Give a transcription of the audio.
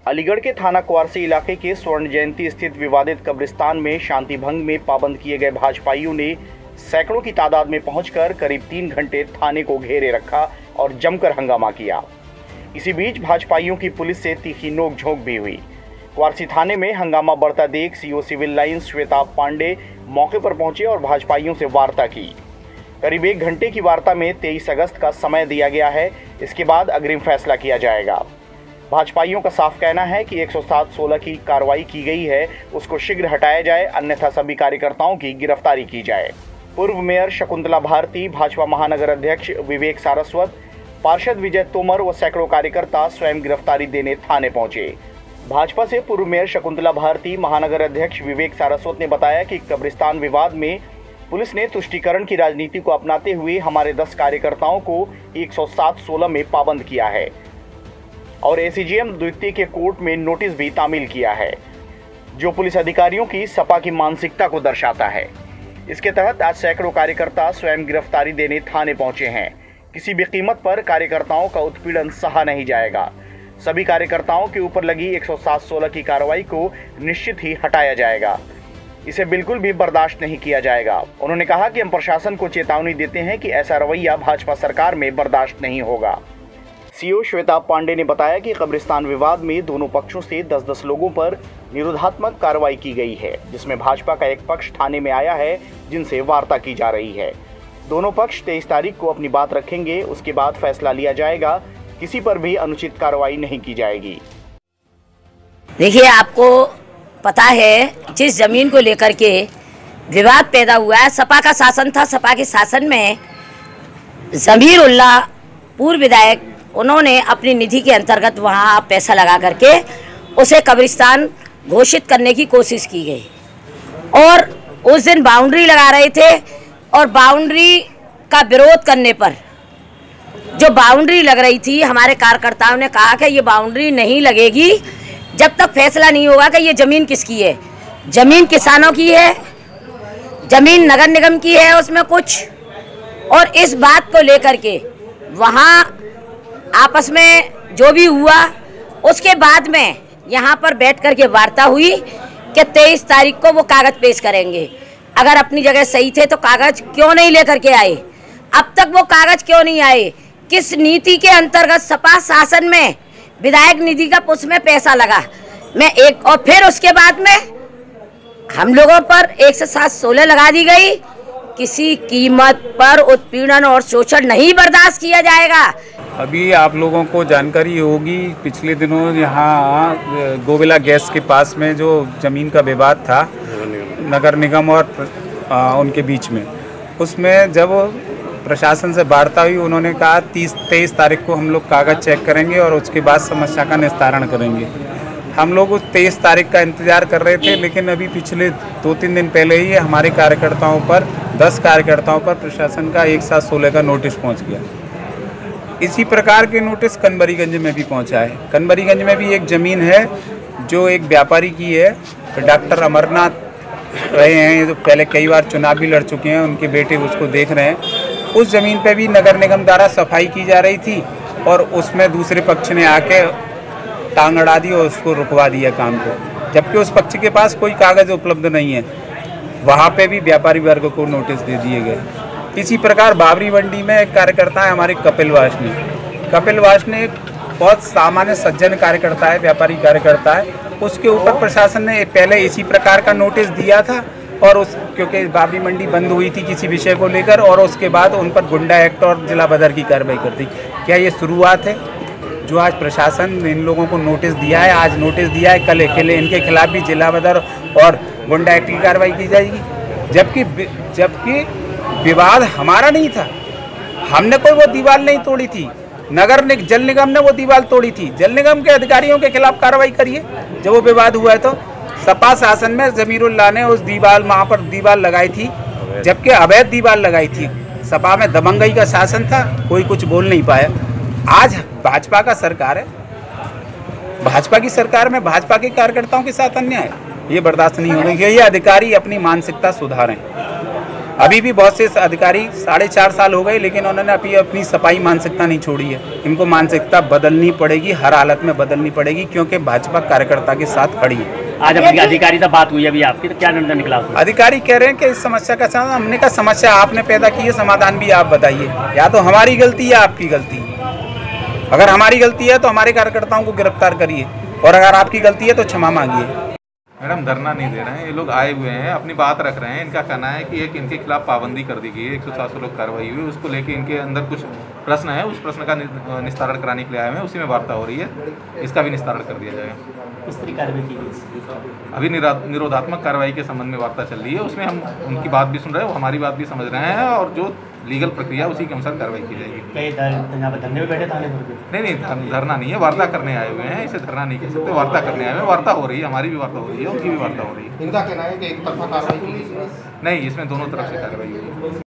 अलीगढ़ के थाना क्वारसी इलाके के स्वर्ण जयंती स्थित विवादित कब्रिस्तान में शांति भंग में पाबंद किए गए भाजपाइयों ने सैकड़ों की तादाद में पहुंचकर करीब 3 घंटे थाने को घेरे रखा और जमकर हंगामा किया। इसी बीच भाजपाइयों की पुलिस से तीखी नोकझोंक भी हुई। क्वारसी थाने में हंगामा बढ़ता देख CO civil lines Shweta Pandey मौके पर पहुंचे और भाजपाइयों से वार्ता की। करीब 1 घंटे की वार्ता में 23 अगस्त का समय दिया गया है। इसके बाद अग्रिम फैसला किया जाएगा। भाजपाइयों का साफ कहना है कि 107-16 की कार्रवाई की गई है, उसको शीघ्र हटाया जाए, अन्यथा सभी कार्यकर्ताओं की गिरफ्तारी की जाए। पूर्व मेयर शकुंतला भारती, भाजपा महानगर अध्यक्ष विवेक सारस्वत, पार्षद विजय तोमर व सैकड़ों कार्यकर्ता स्वयं गिरफ्तारी देने थाने पहुंचे। भाजपा से पूर्व मेयर शकुंतला भारती, महानगर अध्यक्ष विवेक सारस्वत ने बताया कि कब्रिस्तान विवाद में पुलिस ने तुष्टीकरण की राजनीति को अपनाते हुए हमारे 10 कार्यकर्ताओं को 107-16 में पाबंद किया है और एसीजीएम द्वितीय के कोर्ट में नोटिस भी तामील किया है, जो पुलिस अधिकारियों की सपा की मानसिकता को दर्शाता है। इसके तहत आज सैकड़ों कार्यकर्ता स्वयं गिरफ्तारी देने थाने पहुंचे हैं। किसी भी कीमत पर कार्यकर्ताओं का उत्पीड़न सहा नहीं जाएगा। सभी कार्यकर्ताओं के ऊपर लगी 107-16 की कार्रवाई को निश्चित ही हटाया जाएगा। इसे बिल्कुल भी बर्दाश्त नहीं किया जाएगा। उन्होंने कहा कि हम प्रशासन को चेतावनी देते हैं कि ऐसा रवैया भाजपा सरकार में बर्दाश्त नहीं होगा। सीओ श्वेता पांडे ने बताया कि कब्रिस्तान विवाद में दोनों पक्षों से 10-10 लोगों पर निरोधात्मक कार्रवाई की गई है, जिसमें भाजपा का एक पक्ष थाने में आया है, जिनसे वार्ता की जा रही है। दोनों पक्ष 23 तारीख को अपनी बात रखेंगे, उसके बाद फैसला लिया जाएगा। किसी पर भी अनुचित कार्रवाई नहीं की जाएगी। देखिए, आपको पता है जिस जमीन को लेकर के विवाद पैदा हुआ है, सपा का शासन था। सपा के शासन में जमीर उल्लाह पूर्व विधायक, उन्होंने अपनी निधि के अंतर्गत वहाँ पैसा लगा करके उसे कब्रिस्तान घोषित करने की कोशिश की गई और उस दिन बाउंड्री लगा रहे थे और बाउंड्री का विरोध करने पर जो बाउंड्री लग रही थी, हमारे कार्यकर्ताओं ने कहा कि ये बाउंड्री नहीं लगेगी जब तक फैसला नहीं होगा कि ये ज़मीन किसकी है। ज़मीन किसानों की है, ज़मीन नगर निगम की है उसमें कुछ, और इस बात को लेकर के वहाँ आपस में जो भी हुआ, उसके बाद में यहाँ पर बैठ कर के वार्ता हुई कि 23 तारीख को वो कागज़ पेश करेंगे। अगर अपनी जगह सही थे तो कागज़ क्यों नहीं लेकर के आए? अब तक वो कागज़ क्यों नहीं आए? किस नीति के अंतर्गत सपा शासन में विधायक निधि का उसमें पैसा लगा? और फिर उसके बाद में हम लोगों पर 107-16 लगा दी गई। किसी कीमत पर उत्पीड़न और शोषण नहीं बर्दाश्त किया जाएगा। अभी आप लोगों को जानकारी होगी, पिछले दिनों यहाँ गोविला गैस के पास में जो ज़मीन का विवाद था नगर निगम और उनके बीच में, उसमें जब प्रशासन से वार्ता हुई, उन्होंने कहा 23 तारीख को हम लोग कागज़ चेक करेंगे और उसके बाद समस्या का निस्तारण करेंगे। हम लोग उस 23 तारीख का इंतज़ार कर रहे थे, लेकिन अभी पिछले 2-3 दिन पहले ही हमारे कार्यकर्ताओं पर 10 कार्यकर्ताओं पर प्रशासन का 107-16 का नोटिस पहुंच गया। इसी प्रकार के नोटिस कनबरीगंज में भी पहुंचा है। कनबरीगंज में भी एक ज़मीन है जो एक व्यापारी की है, डॉक्टर अमरनाथ रहे हैं, जो पहले कई बार चुनाव भी लड़ चुके हैं, उनके बेटे उसको देख रहे हैं। उस ज़मीन पे भी नगर निगम द्वारा सफाई की जा रही थी और उसमें दूसरे पक्ष ने आके टांग अड़ा दी और उसको रुकवा दिया काम को, जबकि उस पक्ष के पास कोई कागज़ उपलब्ध नहीं है। वहाँ पे भी व्यापारी वर्ग को नोटिस दे दिए गए। इसी प्रकार बाबरी मंडी में एक कार्यकर्ता है हमारे कपिल वासनी एक बहुत सामान्य सज्जन कार्यकर्ता है, व्यापारी कार्यकर्ता है। उसके ऊपर प्रशासन ने पहले इसी प्रकार का नोटिस दिया था और क्योंकि बाबरी मंडी बंद हुई थी किसी विषय को लेकर, और उसके बाद उन पर गुंडा एक्ट और जिला बदर की कार्रवाई कर दी। क्या ये शुरुआत है जो आज प्रशासन ने इन लोगों को नोटिस दिया है? आज नोटिस दिया है, कल इनके खिलाफ भी जिला बदर और गुंडा एक्ट की कार्रवाई की जाएगी, जबकि विवाद हमारा नहीं था। हमने कोई वो दीवार नहीं तोड़ी थी, जल निगम ने वो दीवार तोड़ी थी। जल निगम के अधिकारियों के खिलाफ कार्रवाई करिए। जब वो विवाद हुआ है तो सपा शासन में जमीरुल्लाह ने उस दीवार, वहाँ पर दीवार लगाई थी, जबकि अवैध दीवार लगाई थी। सपा में दबंगई का शासन था, कोई कुछ बोल नहीं पाया। आज भाजपा का सरकार है, भाजपा की सरकार में भाजपा के कार्यकर्ताओं के साथ अन्याय, ये बर्दाश्त नहीं होगा। ये अधिकारी अपनी मानसिकता सुधारें। अभी भी बहुत से अधिकारी 4.5 साल हो गए, लेकिन उन्होंने अभी अपनी सफाई मानसिकता नहीं छोड़ी है। इनको मानसिकता बदलनी पड़ेगी, हर हालत में बदलनी पड़ेगी, क्योंकि भाजपा कार्यकर्ता के साथ खड़ी है। आज अपनी अधिकारी से बात हुई अभी आपकी, तो क्या निर्णय निकला उसमें? अधिकारी कह रहे हैं कि इस समस्या का समाधान, हमने कहा समस्या आपने पैदा की है, समाधान भी आप बताइए। या तो हमारी गलती या आपकी गलती। अगर हमारी गलती है तो हमारे कार्यकर्ताओं को गिरफ्तार करिए, और अगर आपकी गलती है तो क्षमा मांगिए। मैडम धरना नहीं दे रहे हैं, ये लोग आए हुए हैं, अपनी बात रख रहे हैं। इनका कहना है कि एक इनके खिलाफ पाबंदी कर दी गई है, 107 लोग कार्रवाई हुई, उसको लेके इनके अंदर कुछ प्रश्न है, उस प्रश्न का निस्तारण कराने के लिए आए हुए हैं। उसी में वार्ता हो रही है, इसका भी निस्तारण कर दिया जाएगा। किस तरह कार्रवाई की गई? अभी निरोधात्मक कार्रवाई के संबंध में वार्ता चल रही है, उसमें हम उनकी बात भी सुन रहे हैं, वो हमारी बात भी समझ रहे हैं, और जो लीगल प्रक्रिया उसी के अनुसार कार्रवाई की जाएगी। यहाँ पर धरने में बैठे थाने पर? नहीं, धरना नहीं है, वार्ता करने आए हुए हैं। इसे धरना नहीं कह सकते, वार्ता करने आए हुए हैं। वार्ता हो रही है, हमारी भी वार्ता हो रही है, उनकी भी वार्ता हो रही है। इनका कहना है कि एक तरफा कार्रवाई की गई। नहीं, इसमें दोनों तरफ से कार्रवाई हुई है।